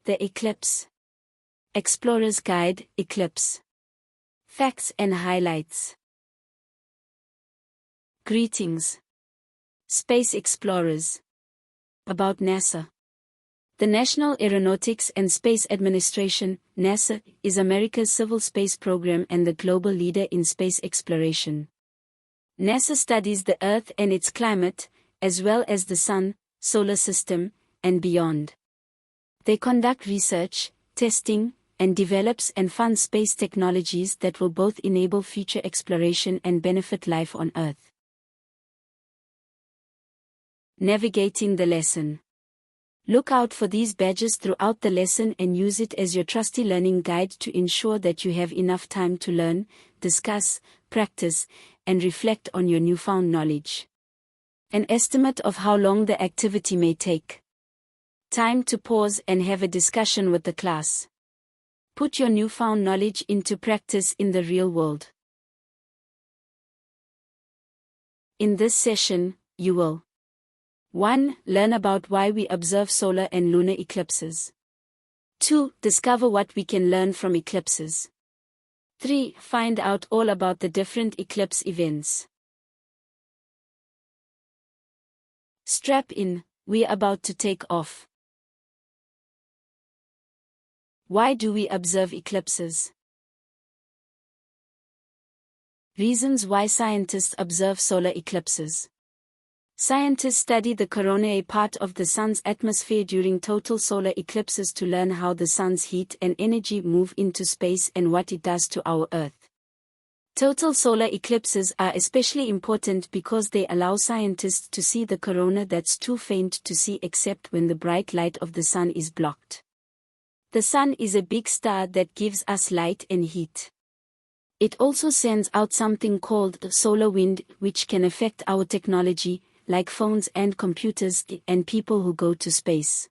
The Eclipse. Explorer's Guide, Eclipse. Facts and highlights. Greetings, space explorers. About NASA. The National Aeronautics and Space Administration, NASA, is America's civil space program and the global leader in space exploration. NASA studies the Earth and its climate, as well as the Sun, solar system, and beyond. They conduct research, testing, and develops and funds space technologies that will both enable future exploration and benefit life on Earth. Navigating the lesson. Look out for these badges throughout the lesson and use it as your trusty learning guide to ensure that you have enough time to learn, discuss, practice, and reflect on your newfound knowledge. An estimate of how long the activity may take. Time to pause and have a discussion with the class. Put your newfound knowledge into practice in the real world. In this session, you will 1. Learn about why we observe solar and lunar eclipses. 2. Discover what we can learn from eclipses. 3. Find out all about the different eclipse events. Strap in, we're about to take off. Why do we observe eclipses? Reasons why scientists observe solar eclipses. Scientists study the coronae part of the Sun's atmosphere during total solar eclipses to learn how the Sun's heat and energy move into space and what it does to our Earth. Total solar eclipses are especially important because they allow scientists to see the corona that's too faint to see except when the bright light of the Sun is blocked. The Sun is a big star that gives us light and heat. It also sends out something called solar wind, which can affect our technology, like phones and computers, and people who go to space.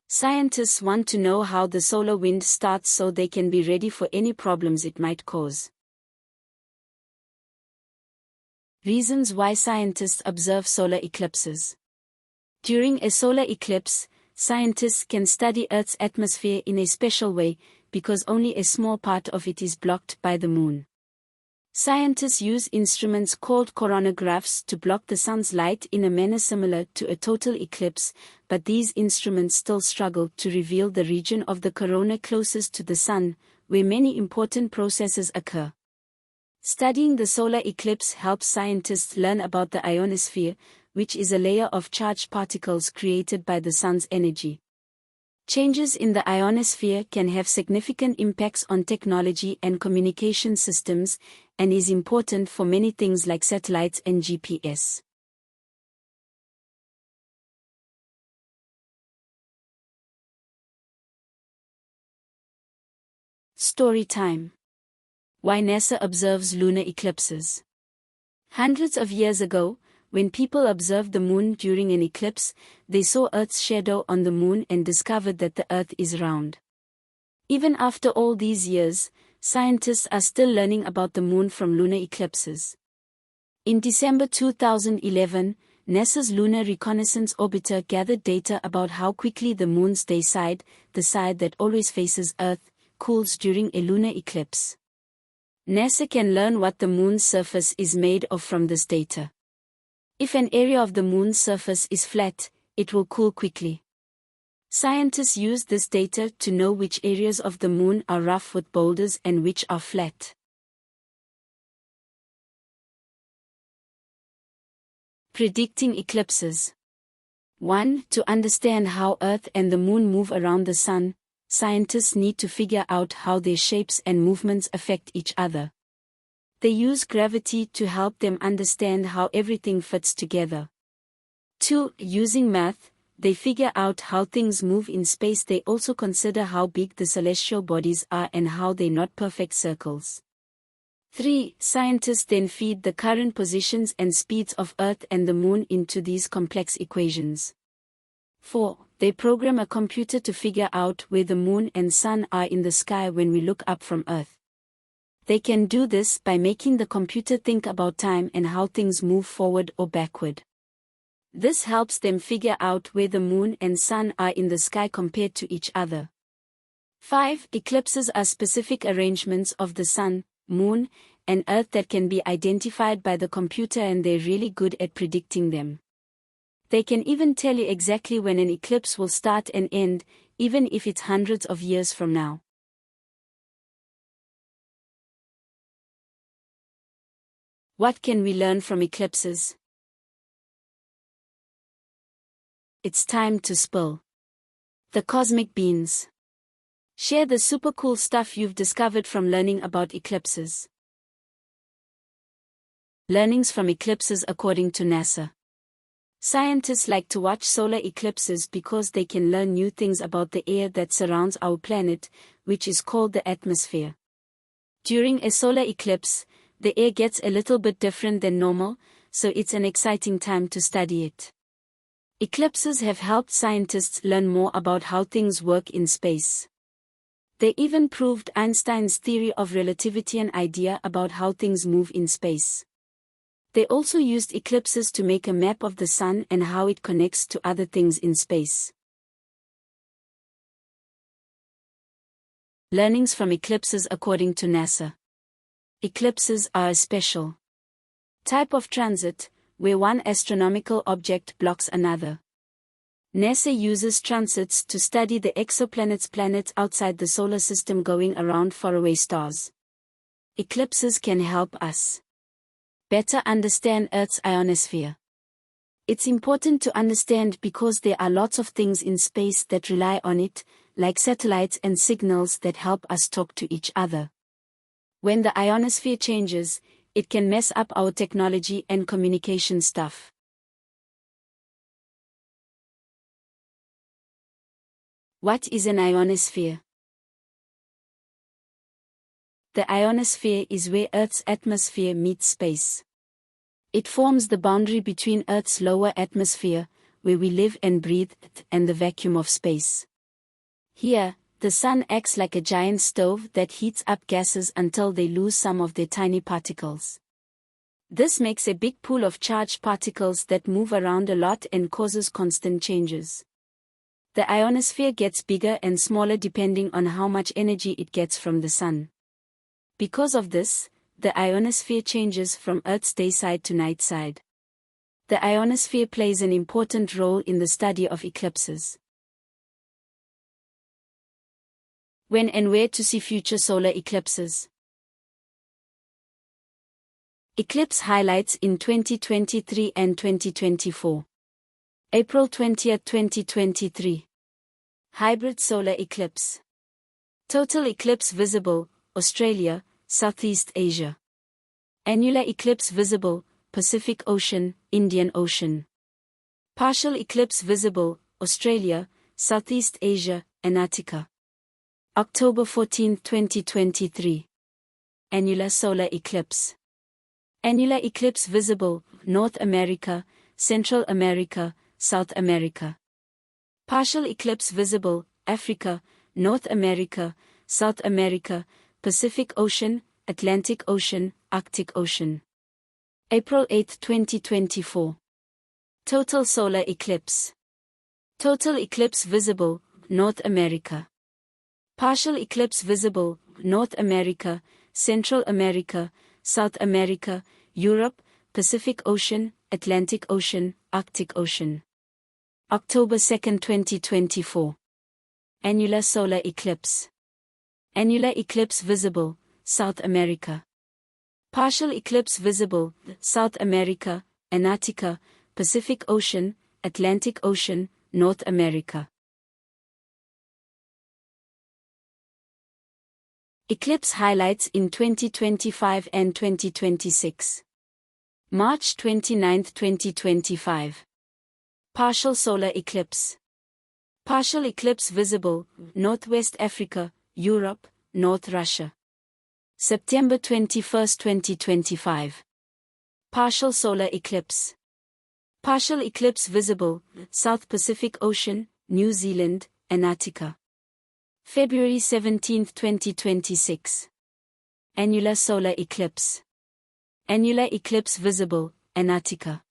Scientists want to know how the solar wind starts so they can be ready for any problems it might cause. Reasons why scientists observe solar eclipses. During a solar eclipse, scientists can study Earth's atmosphere in a special way, because only a small part of it is blocked by the moon. Scientists use instruments called coronagraphs to block the Sun's light in a manner similar to a total eclipse, but these instruments still struggle to reveal the region of the corona closest to the Sun, where many important processes occur. Studying the solar eclipse helps scientists learn about the ionosphere, which is a layer of charged particles created by the Sun's energy. Changes in the ionosphere can have significant impacts on technology and communication systems, and is important for many things like satellites and GPS. Story time. Why NASA observes lunar eclipses. Hundreds of years ago, when people observed the moon during an eclipse, they saw Earth's shadow on the moon and discovered that the Earth is round. Even after all these years, scientists are still learning about the moon from lunar eclipses. In December 2011, NASA's Lunar Reconnaissance Orbiter gathered data about how quickly the moon's day side, the side that always faces Earth, cools during a lunar eclipse. NASA can learn what the moon's surface is made of from this data. If an area of the moon's surface is flat, it will cool quickly. Scientists use this data to know which areas of the moon are rough with boulders and which are flat. Predicting eclipses. 1. To understand how Earth and the moon move around the Sun, scientists need to figure out how their shapes and movements affect each other. They use gravity to help them understand how everything fits together. 2. Using math, they figure out how things move in space. They also consider how big the celestial bodies are and how they're not perfect circles. 3. Scientists then feed the current positions and speeds of Earth and the Moon into these complex equations. 4. They program a computer to figure out where the Moon and Sun are in the sky when we look up from Earth. They can do this by making the computer think about time and how things move forward or backward. This helps them figure out where the moon and sun are in the sky compared to each other. 5. Eclipses are specific arrangements of the sun, moon, and earth that can be identified by the computer, and they're really good at predicting them. They can even tell you exactly when an eclipse will start and end, even if it's hundreds of years from now. What can we learn from eclipses? It's time to spill the cosmic beans. Share the super cool stuff you've discovered from learning about eclipses. Learnings from eclipses according to NASA. Scientists like to watch solar eclipses because they can learn new things about the air that surrounds our planet, which is called the atmosphere. During a solar eclipse, the air gets a little bit different than normal, so it's an exciting time to study it. Eclipses have helped scientists learn more about how things work in space. They even proved Einstein's theory of relativity, an idea about how things move in space. They also used eclipses to make a map of the sun and how it connects to other things in space. Learnings from eclipses according to NASA. Eclipses are a special type of transit, where one astronomical object blocks another. NASA uses transits to study the exoplanets, planets outside the solar system going around faraway stars. Eclipses can help us better understand Earth's ionosphere. It's important to understand because there are lots of things in space that rely on it, like satellites and signals that help us talk to each other. When the ionosphere changes, it can mess up our technology and communication stuff. What is an ionosphere? The ionosphere is where Earth's atmosphere meets space. It forms the boundary between Earth's lower atmosphere, where we live and breathe, and the vacuum of space. Here, the sun acts like a giant stove that heats up gases until they lose some of their tiny particles. This makes a big pool of charged particles that move around a lot and causes constant changes. The ionosphere gets bigger and smaller depending on how much energy it gets from the sun. Because of this, the ionosphere changes from Earth's day side to night side. The ionosphere plays an important role in the study of eclipses. When and where to see future solar eclipses. Eclipse highlights in 2023 and 2024. April 20, 2023. Hybrid solar eclipse. Total eclipse visible, Australia, Southeast Asia. Annular eclipse visible, Pacific Ocean, Indian Ocean. Partial eclipse visible, Australia, Southeast Asia, Antarctica. October 14, 2023. Annular solar eclipse. Annular eclipse visible, North America, Central America, South America. Partial eclipse visible, Africa, North America, South America, Pacific Ocean, Atlantic Ocean, Arctic Ocean. April 8, 2024. Total solar eclipse. Total eclipse visible, North America. Partial eclipse visible, North America, Central America, South America, Europe, Pacific Ocean, Atlantic Ocean, Arctic Ocean. October 2, 2024. Annular solar eclipse. Annular eclipse visible, South America. Partial eclipse visible, South America, Antarctica, Pacific Ocean, Atlantic Ocean, North America. Eclipse highlights in 2025 and 2026. March 29, 2025. Partial solar eclipse. Partial eclipse visible, Northwest Africa, Europe, North Russia. September 21, 2025. Partial solar eclipse. Partial eclipse visible, South Pacific Ocean, New Zealand, Antarctica. February 17, 2026. Annular solar eclipse. Annular eclipse visible, Antarctica.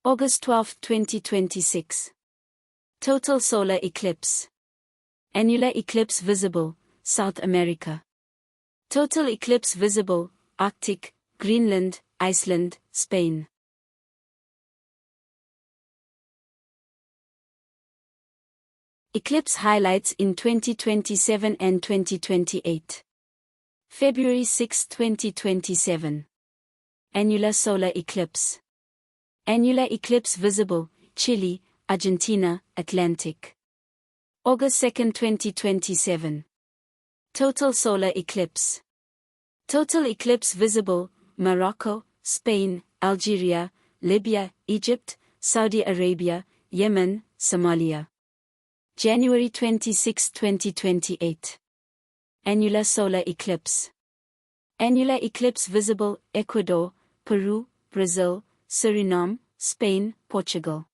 August 12, 2026. Total solar eclipse. Annular eclipse visible, South America. Total eclipse visible, Arctic, Greenland, Iceland, Spain. Eclipse highlights in 2027 and 2028. February 6, 2027. Annular solar eclipse. Annular eclipse visible, Chile, Argentina, Atlantic. August 2, 2027. Total solar eclipse. Total eclipse visible, Morocco, Spain, Algeria, Libya, Egypt, Saudi Arabia, Yemen, Somalia. January 26, 2028. Annular solar eclipse. Annular eclipse visible, Ecuador, Peru, Brazil, Suriname, Spain, Portugal.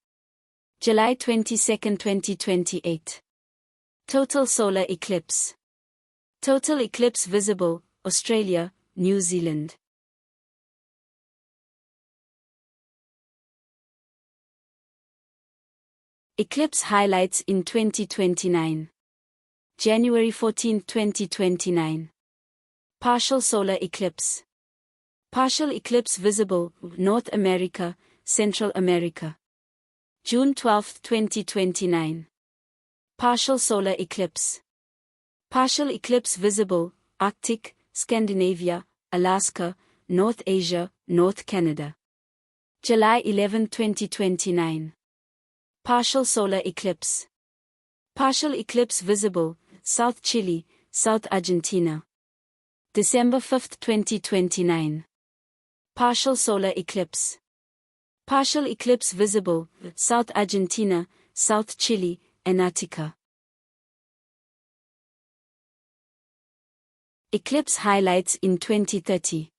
July 22, 2028. Total solar eclipse. Total eclipse visible, Australia, New Zealand. Eclipse highlights in 2029. January 14, 2029. Partial solar eclipse. Partial eclipse visible, North America, Central America. June 12, 2029. Partial solar eclipse. Partial eclipse visible, Arctic, Scandinavia, Alaska, North Asia, North Canada. July 11, 2029. Partial solar eclipse. Partial eclipse visible, South Chile, South Argentina. December 5, 2029. Partial solar eclipse. Partial eclipse visible, South Argentina, South Chile, Antarctica. Eclipse highlights in 2030.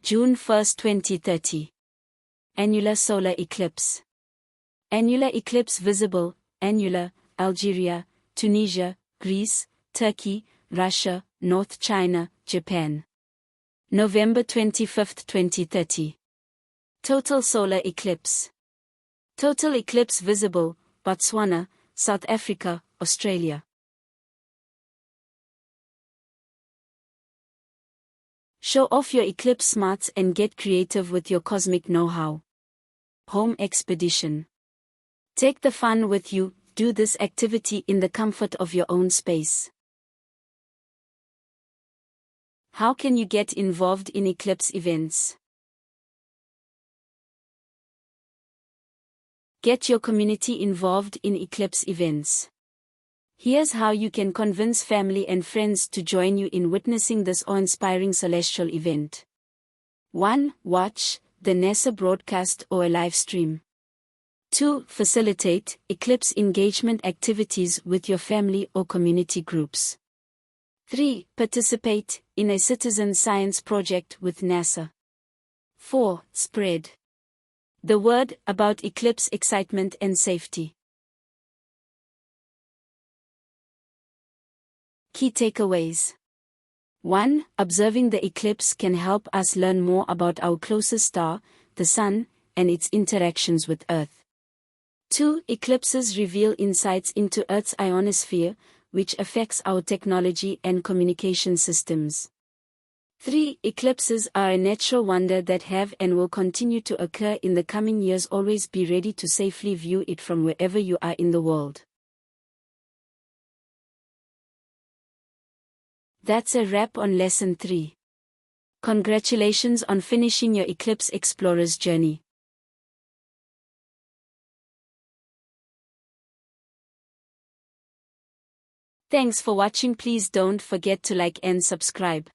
June 1, 2030. Annular solar eclipse. Annular eclipse visible, Annular, Algeria, Tunisia, Greece, Turkey, Russia, North China, Japan. November 25, 2030. Total solar eclipse. Total eclipse visible, Botswana, South Africa, Australia. Show off your eclipse smarts and get creative with your cosmic know-how. Home expedition. Take the fun with you, do this activity in the comfort of your own space. How can you get involved in eclipse events? Get your community involved in eclipse events. Here's how you can convince family and friends to join you in witnessing this awe-inspiring celestial event. 1. Watch the NASA broadcast or a live stream. 2. Facilitate eclipse engagement activities with your family or community groups. 3. Participate in a citizen science project with NASA. 4. Spread the word about eclipse excitement and safety. Key takeaways. 1. Observing the eclipse can help us learn more about our closest star, the Sun, and its interactions with Earth. 2. Eclipses reveal insights into Earth's ionosphere, which affects our technology and communication systems. 3. Eclipses are a natural wonder that have and will continue to occur in the coming years. Always be ready to safely view it from wherever you are in the world. That's a wrap on Lesson 3. Congratulations on finishing your Eclipse Explorer's journey. Thanks for watching. Please don't forget to like and subscribe.